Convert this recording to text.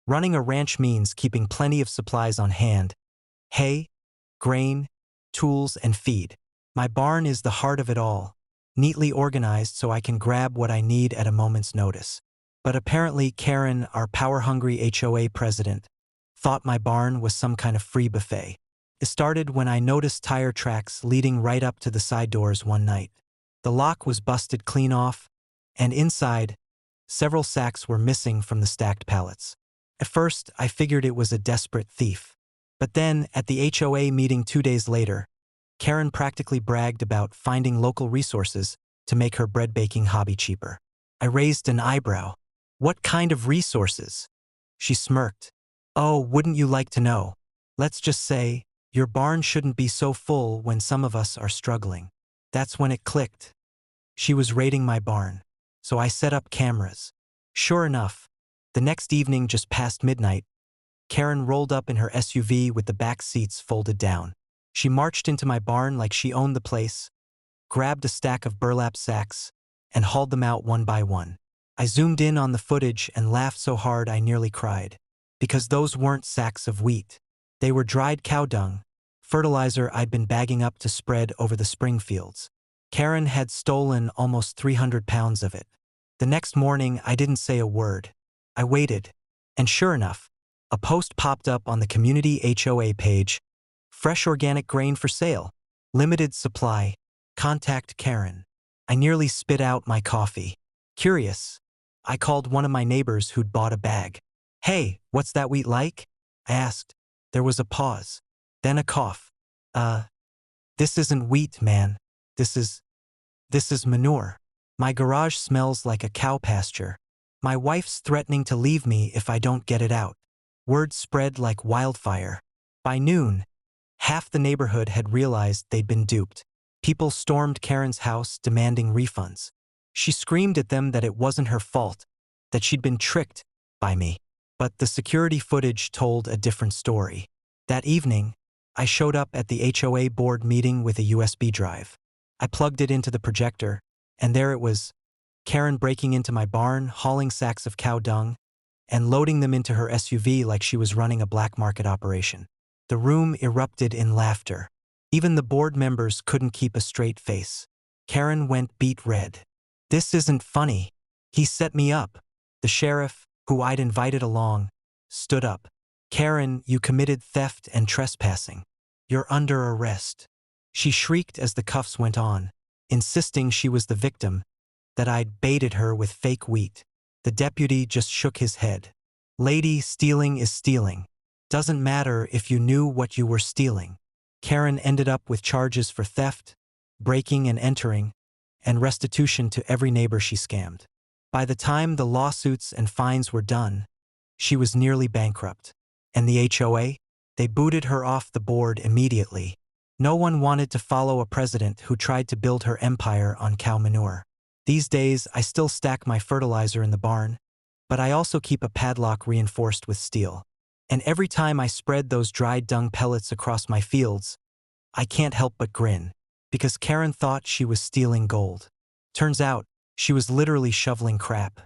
Running a ranch means keeping plenty of supplies on hand: hay, grain, tools, and feed. My barn is the heart of it all, neatly organized so I can grab what I need at a moment's notice. But apparently Karen, our power-hungry HOA president, thought my barn was some kind of free buffet. It started when I noticed tire tracks leading right up to the side doors one night. The lock was busted clean off, and inside, several sacks were missing from the stacked pallets. At first, I figured it was a desperate thief. But then, at the HOA meeting 2 days later, Karen practically bragged about finding local resources to make her bread-baking hobby cheaper. I raised an eyebrow. "What kind of resources?" She smirked. "Oh, wouldn't you like to know? Let's just say, your barn shouldn't be so full when some of us are struggling." That's when it clicked. She was raiding my barn. So I set up cameras. Sure enough, the next evening just past midnight, Karen rolled up in her SUV with the back seats folded down. She marched into my barn like she owned the place, grabbed a stack of burlap sacks, and hauled them out one by one. I zoomed in on the footage and laughed so hard I nearly cried. Because those weren't sacks of wheat. They were dried cow dung, fertilizer I'd been bagging up to spread over the spring fields. Karen had stolen almost 300 pounds of it. The next morning, I didn't say a word. I waited, and sure enough, a post popped up on the community HOA page: "Fresh organic grain for sale. Limited supply. Contact Karen." I nearly spit out my coffee. Curious, I called one of my neighbors who'd bought a bag. "Hey, what's that wheat like?" I asked. There was a pause, then a cough. This isn't wheat, man. This is manure. My garage smells like a cow pasture. My wife's threatening to leave me if I don't get it out." Word spread like wildfire. By noon, half the neighborhood had realized they'd been duped. People stormed Karen's house demanding refunds. She screamed at them that it wasn't her fault, that she'd been tricked by me. But the security footage told a different story. That evening, I showed up at the HOA board meeting with a USB drive. I plugged it into the projector, and there it was: Karen breaking into my barn, hauling sacks of cow dung, and loading them into her SUV like she was running a black market operation. The room erupted in laughter. Even the board members couldn't keep a straight face. Karen went beet red. "This isn't funny. He set me up." The sheriff, who I'd invited along, stood up. "Karen, you committed theft and trespassing. You're under arrest." She shrieked as the cuffs went on, insisting she was the victim, that I'd baited her with fake wheat. The deputy just shook his head. "Lady, stealing is stealing. Doesn't matter if you knew what you were stealing." Karen ended up with charges for theft, breaking and entering, and restitution to every neighbor she scammed. By the time the lawsuits and fines were done, she was nearly bankrupt. And the HOA? They booted her off the board immediately. No one wanted to follow a president who tried to build her empire on cow manure. These days, I still stack my fertilizer in the barn, but I also keep a padlock reinforced with steel. And every time I spread those dried dung pellets across my fields, I can't help but grin, because Karen thought she was stealing gold. Turns out, she was literally shoveling crap.